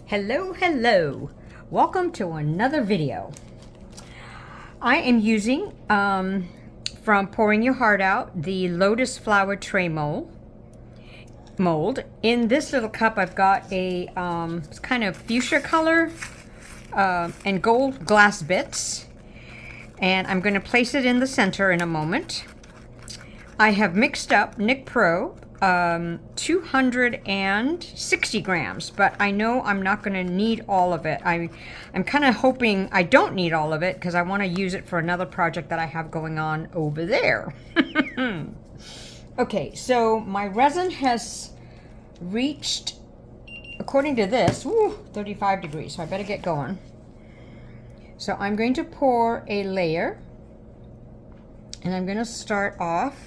Hello, hello. Welcome to another video. I am using, from Pouring Your Heart Out, the Lotus Flower Tray mold. In this little cup, I've got a kind of fuchsia color and gold glass bits. And I'm going to place it in the center in a moment. I have mixed up Nick Pro 260 grams, but I know I'm not going to need all of it. I'm kind of hoping I don't need all of it because I want to use it for another project that I have going on over there. Okay, so my resin has reached, according to this, 35 degrees, so I better get going. So I'm going to pour a layer, and I'm going to start off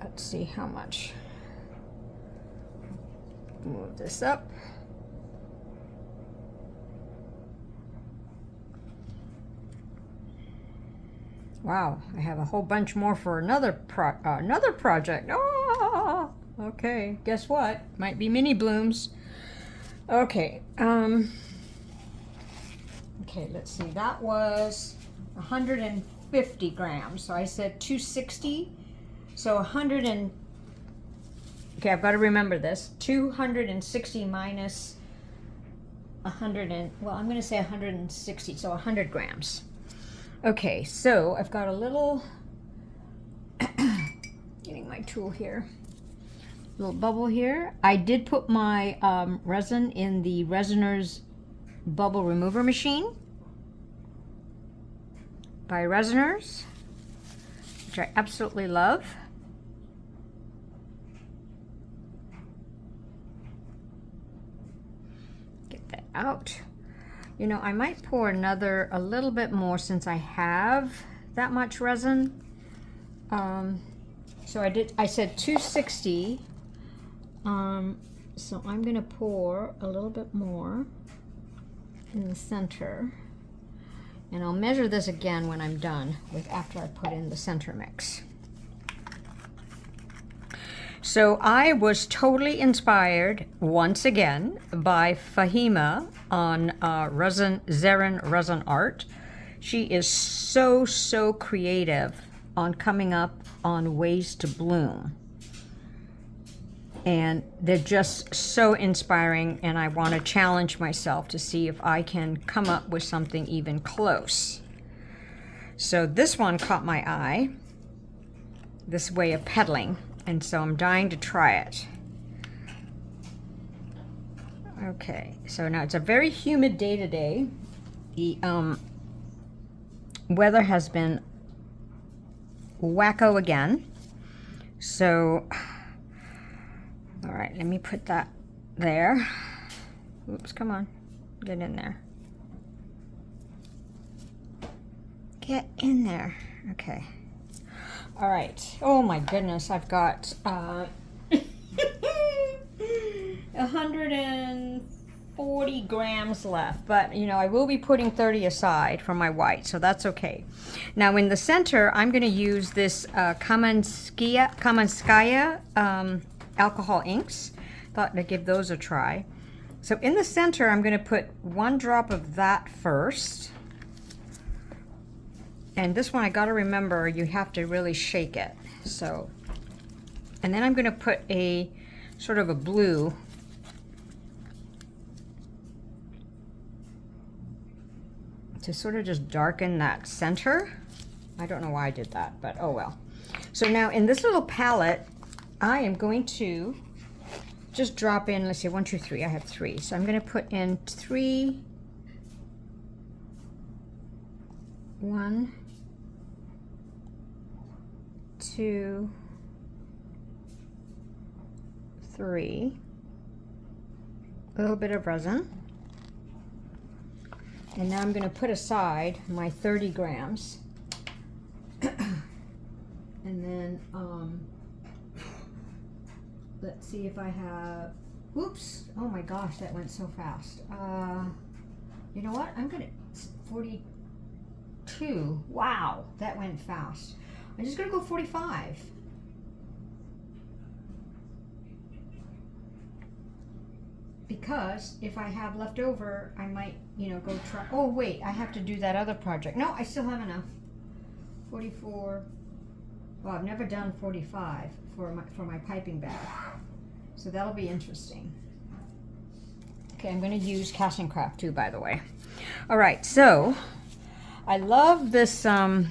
let's see how much. Move this up. Wow, I have a whole bunch more for another project. Oh, okay. Guess what? Might be mini blooms. Okay. Okay, let's see. That was 150 grams. So I said 260. So 100 and, okay, I've got to remember this. 260 minus 100 and, well, I'm going to say 160, so 100 grams. Okay, so I've got a little, getting my tool here, little bubble here. I did put my resin in the Resiners bubble remover machine by Resiners, which I absolutely love. Get that out. You know, I might pour a little bit more since I have that much resin. So I said 260. So I'm gonna pour a little bit more in the center. And I'll measure this again when I'm done after I put in the center mix. So I was totally inspired once again by Fahima on Zerin Resin Art. She is so creative on coming up on ways to bloom. And they're just so inspiring, and I want to challenge myself to see if I can come up with something even close. So this one caught my eye, this way of pedaling, and so I'm dying to try it. Okay, so now it's a very humid day today. The weather has been wacko again. So, all right, let me put that there. Oops, come on, get in there. Get in there, okay. All right, oh my goodness, I've got 140 grams left, but you know, I will be putting 30 aside for my white, so that's okay. Now in the center, I'm gonna use this Kamenskaya Alcohol inks. Thought I'd give those a try. So in the center, I'm gonna put 1 drop of that first. And this one, I gotta remember, you have to really shake it. So, and then I'm gonna put a sort of a blue to sort of just darken that center. I don't know why I did that, but oh well. So now in this little palette, I am going to just drop in, let's see, 1, 2, 3, I have 3. So I'm gonna put in 3, 1, 2, 3, a little bit of resin. And now I'm going to put aside my 30 grams. And then, let's see if I have, oops, oh my gosh, that went so fast. You know what, I'm going to, 42, wow, that went fast. I'm just going to go 45. because if I have left over, I might, you know, go try. Oh wait, I have to do that other project. No, I still have enough. 44. Well, I've never done 45 for my piping bag, so that'll be interesting. Okay, I'm going to use Casting Craft too, by the way. All right, so I love this. Oh,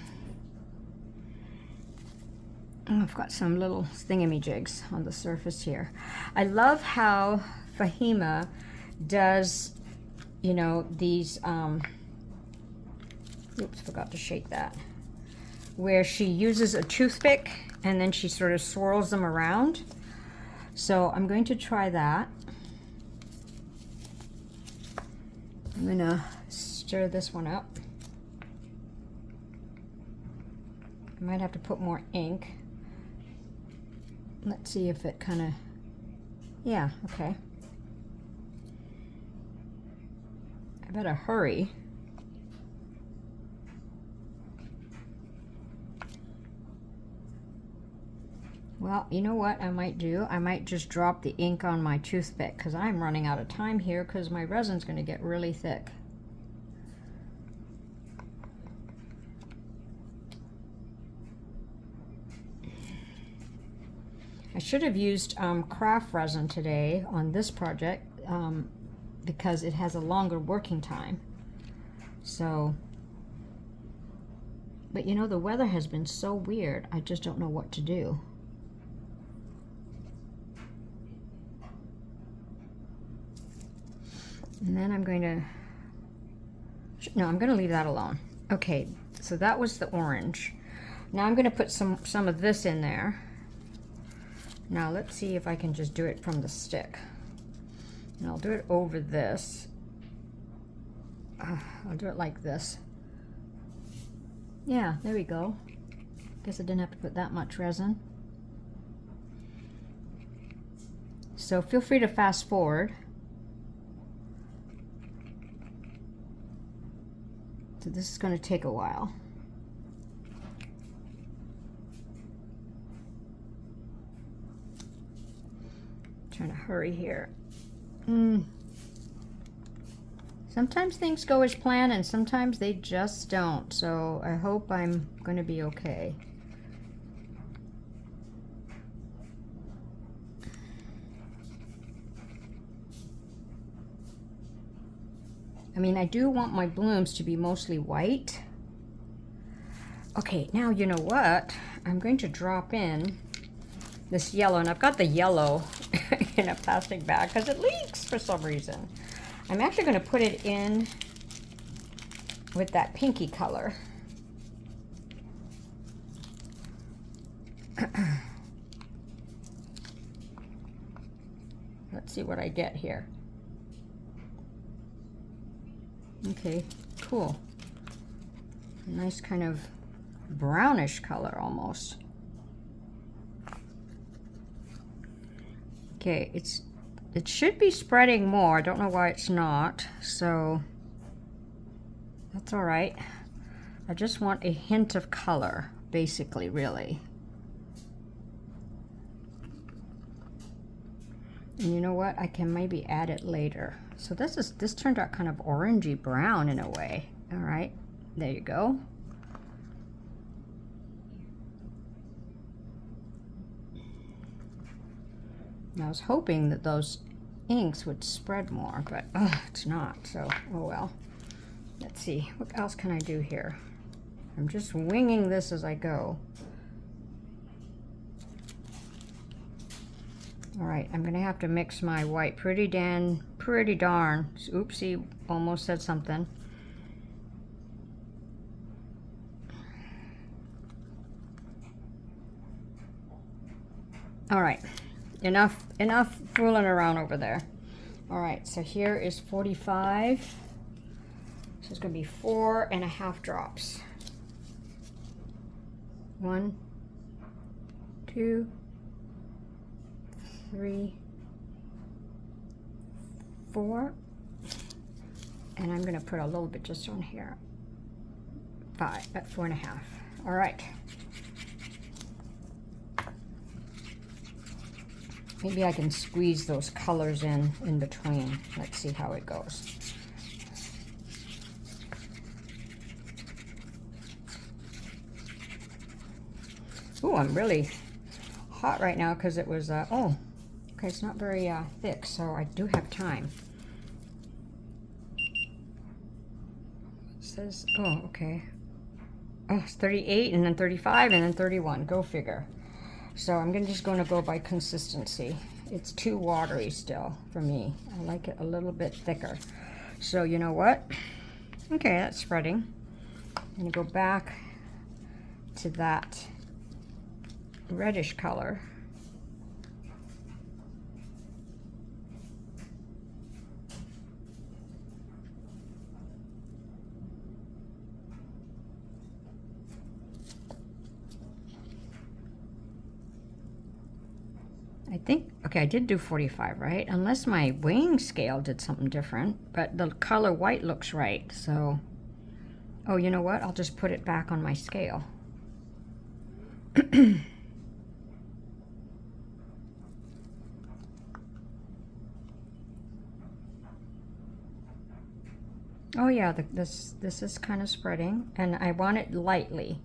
I've got some little thingamajigs on the surface here. I love how Fahima does, you know, these. Oops, forgot to shake that. Where she uses a toothpick and then she sort of swirls them around. So I'm going to try that. I'm gonna stir this one up. I might have to put more ink. Let's see if it kind of, yeah, okay. I better hurry. Well, you know what I might do? I might just drop the ink on my toothpick because I'm running out of time here because my resin's going to get really thick. I should have used craft resin today on this project because it has a longer working time. So, but you know, the weather has been so weird, I just don't know what to do. And then I'm going to, no, I'm going to leave that alone. Okay, so that was the orange. Now I'm going to put some of this in there. Now let's see if I can just do it from the stick. And I'll do it over this. I'll do it like this. Yeah, there we go. Guess I didn't have to put that much resin. So feel free to fast forward. So this is going to take a while. Trying to hurry here. Sometimes things go as planned and sometimes they just don't. So I hope I'm going to be okay. I mean, I do want my blooms to be mostly white. Okay, now you know what? I'm going to drop in this yellow, and I've got the yellow in a plastic bag because it leaks for some reason. I'm actually going to put it in with that pinky color. Let's see what I get here. Okay, cool. Nice kind of brownish color almost. Okay, it should be spreading more. I don't know why it's not, so that's all right. I just want a hint of color, basically, really. And you know what? I can maybe add it later. So this turned out kind of orangey brown in a way. All right, there you go. I was hoping that those inks would spread more, but it's not, so oh well. Let's see, what else can I do here? I'm just winging this as I go. All right, I'm gonna have to mix my white pretty darn. Oopsie, almost said something. All right, enough fooling around over there. All right, so here is 45. So it's gonna be 4.5 drops. 1, 2, 3, 4, and I'm going to put a little bit just on here. 5 at 4.5. All right. Maybe I can squeeze those colors in between. Let's see how it goes. Ooh, I'm really hot right now because it was, oh, okay, it's not very thick, so I do have time. It says, oh, okay. Oh, it's 38 and then 35 and then 31, go figure. So I'm just going to go by consistency. It's too watery still for me. I like it a little bit thicker. So you know what? Okay, that's spreading. I'm going to go back to that reddish color. I think, okay, I did do 45, right? Unless my weighing scale did something different, but the color white looks right, so. Oh, you know what? I'll just put it back on my scale. Oh yeah, this is kind of spreading, and I want it lightly.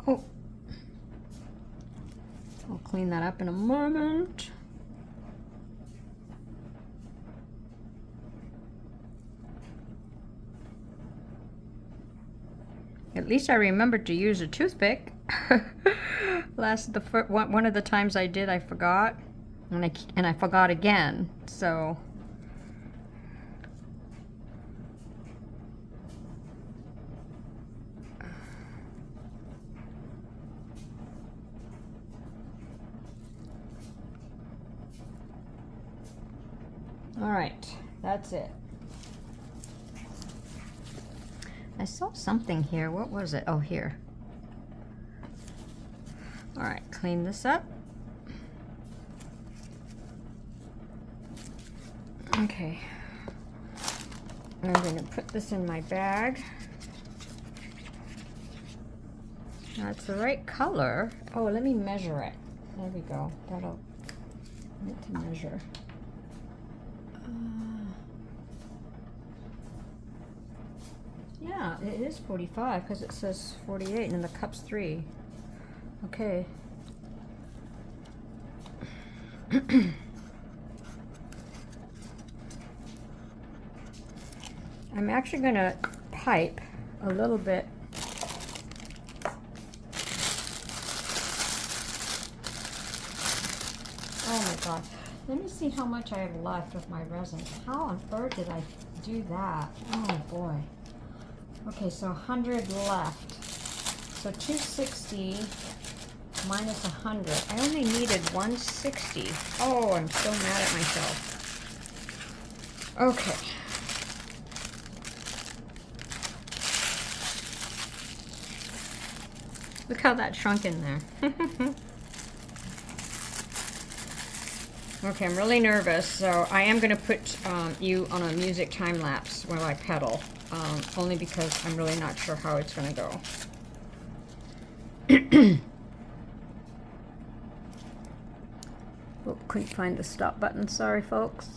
Oh, I'll clean that up in a moment. At least I remembered to use a toothpick. One of the times I did, I forgot, and I forgot again. So. All right, that's it. I saw something here. What was it? Oh, here. All right, clean this up. Okay. I'm going to put this in my bag. Now it's the right color. Oh, let me measure it. There we go. That'll need to measure. Yeah, it is 45 because it says 48 and then the cup's 3. Okay. I'm actually going to pipe a little bit. Oh my God. Let me see how much I have left of my resins. How on earth did I do that? Oh boy. Okay, so 100 left. So 260 minus 100. I only needed 160. Oh, I'm so mad at myself. Okay. Look how that shrunk in there. Okay, I'm really nervous, so I am going to put you on a music time lapse while I pedal, only because I'm really not sure how it's going to go. Oh, couldn't find the stop button. Sorry, folks.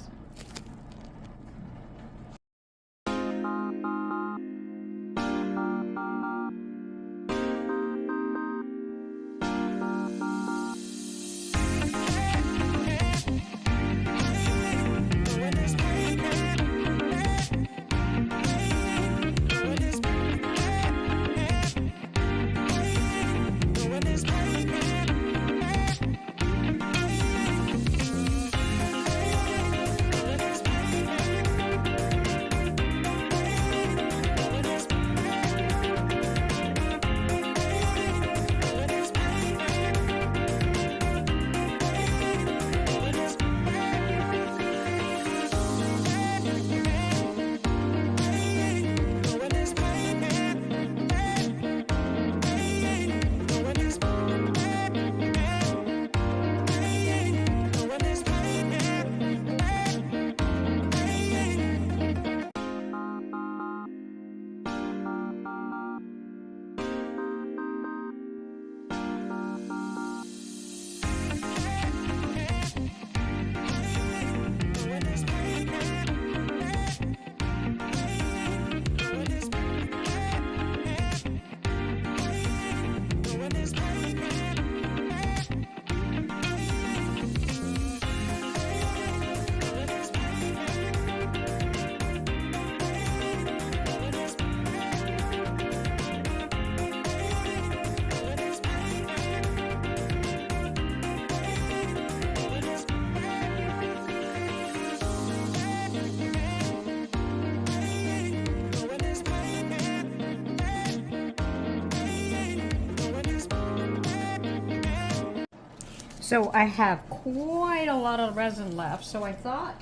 So I have quite a lot of resin left, so I thought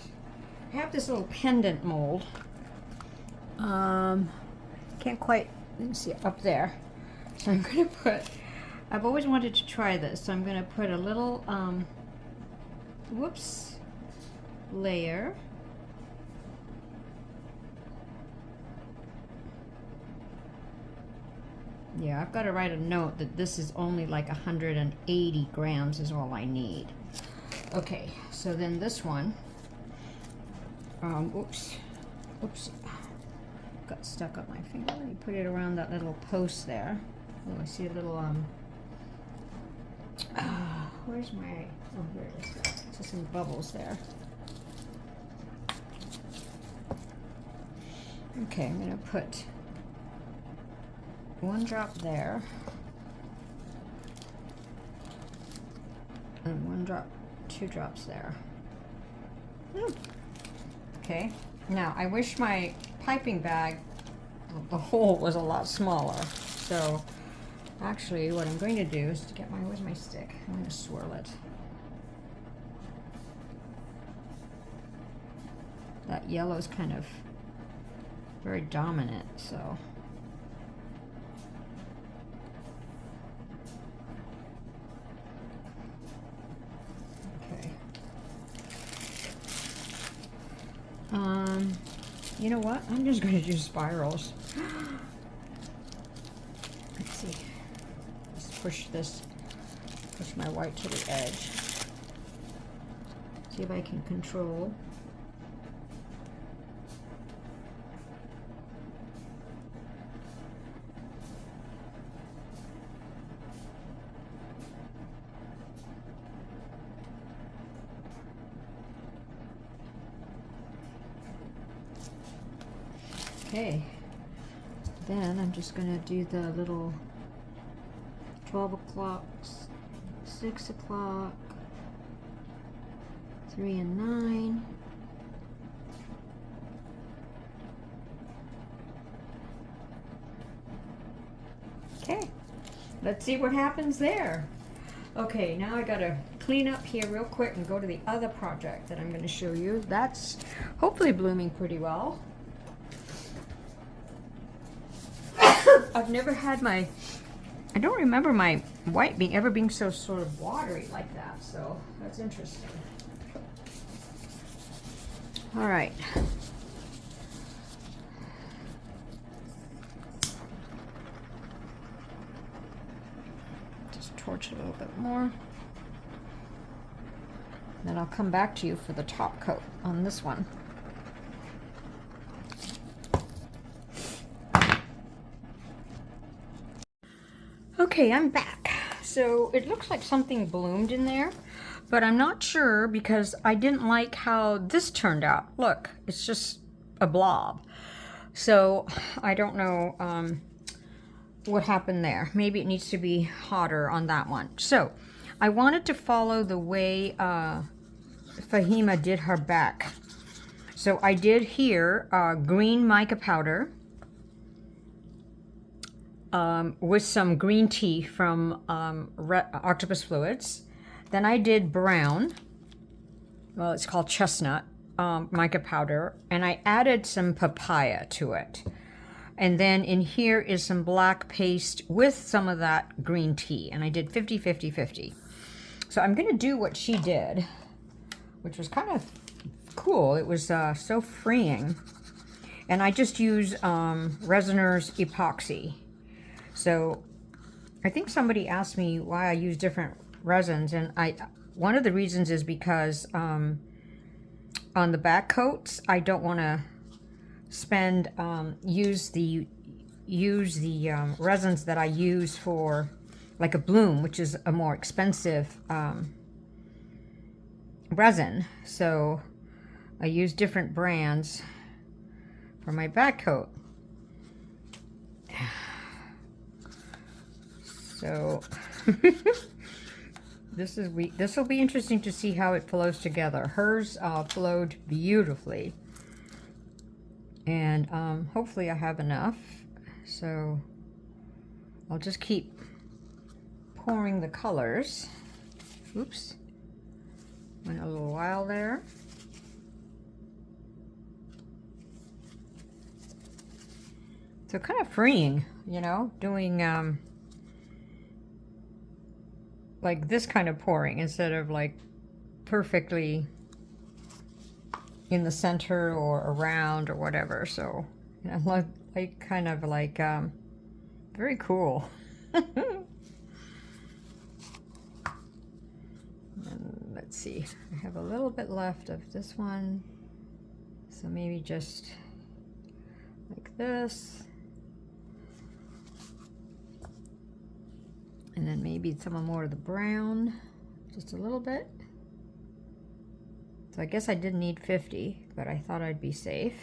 I have this little pendant mold. Can't quite, let me see, up there. So I'm gonna put, I've always wanted to try this, so I'm gonna put a little, whoops, layer. Yeah, I've got to write a note that this is only like 180 grams is all I need. Okay, so then this one, oops, got stuck up my finger. Let me put it around that little post there. Oh, I see a little, where's my, oh, here it is. So some bubbles there. Okay, I'm gonna put one drop there, and one drop, two drops there. Okay, now I wish my piping bag, the hole was a lot smaller. So actually what I'm going to do is to get my, where's my stick? I'm going to swirl it. That yellow is kind of very dominant, so. You know what? I'm just going to do spirals. Let's see. Let's push my white to the edge. See if I can control. Okay, then I'm just going to do the little 12 o'clock, 6 o'clock, 3 and 9. Okay, let's see what happens there. Okay, now I got to clean up here real quick and go to the other project that I'm going to show you. That's hopefully blooming pretty well. I've never had my, I don't remember my white ever being so sort of watery like that, so that's interesting. All right. Just torch it a little bit more. Then I'll come back to you for the top coat on this one. Okay, I'm back. So it looks like something bloomed in there, but I'm not sure because I didn't like how this turned out. Look, it's just a blob. So I don't know what happened there. Maybe it needs to be hotter on that one. So I wanted to follow the way Fahima did her back. So I did here green mica powder, with some green tea from Octopus Fluids. Then I did brown, well, it's called chestnut, mica powder, and I added some papaya to it. And then in here is some black paste with some of that green tea, and I did 50, 50, 50. So I'm gonna do what she did, which was kind of cool. It was so freeing. And I just use Resiners Epoxy. So I think somebody asked me why I use different resins, and one of the reasons is because on the back coats I don't want to spend use the resins that I use for like a bloom, which is a more expensive resin. So I use different brands for my back coat. So this will be interesting to see how it flows together. Hers flowed beautifully, and hopefully I have enough. So I'll just keep pouring the colors. Oops. Went a little while there. So kind of freeing, you know, doing like this kind of pouring instead of like perfectly in the center or around or whatever. So, you know, like kind of like very cool. And let's see, I have a little bit left of this one, so maybe just like this, and then maybe some more of the brown, just a little bit. So I guess I didn't need 50, but I thought I'd be safe.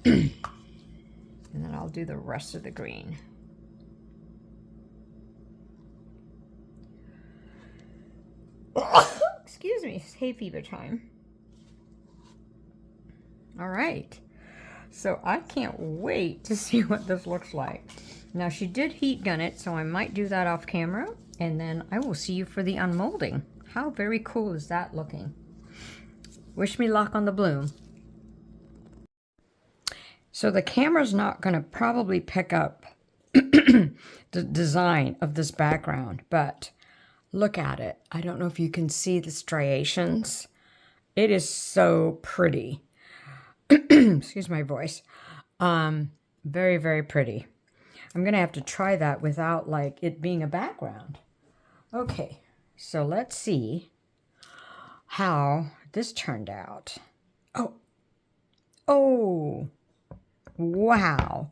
And then I'll do the rest of the green. Excuse me, it's hay fever time. All right, so I can't wait to see what this looks like. Now she did heat gun it, so I might do that off camera, and then I will see you for the unmolding. How very cool is that looking? Wish me luck on the bloom. So the camera's not going to probably pick up the design of this background, but look at it. I don't know if you can see the striations. It is so pretty. Excuse my voice. Very, very pretty. I'm going to have to try that without like it being a background. Okay, so let's see how this turned out. Oh, wow.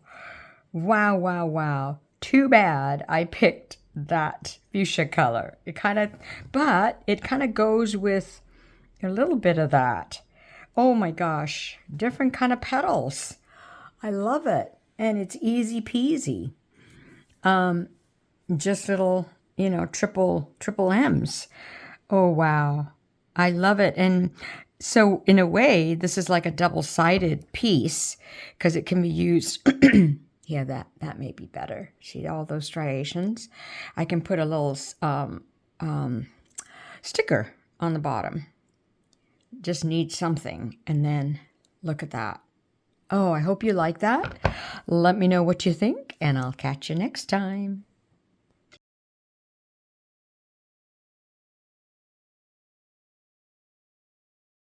Wow, wow, wow. Too bad I picked that fuchsia color. But it kind of goes with a little bit of that. Oh my gosh, different kind of petals. I love it. And it's easy peasy. Just little, you know, triple M's. Oh, wow. I love it. And so in a way, this is like a double-sided piece because it can be used. Yeah, that may be better. See all those striations? I can put a little sticker on the bottom. Just need something. And then look at that. Oh, I hope you like that. Let me know what you think, and I'll catch you next time.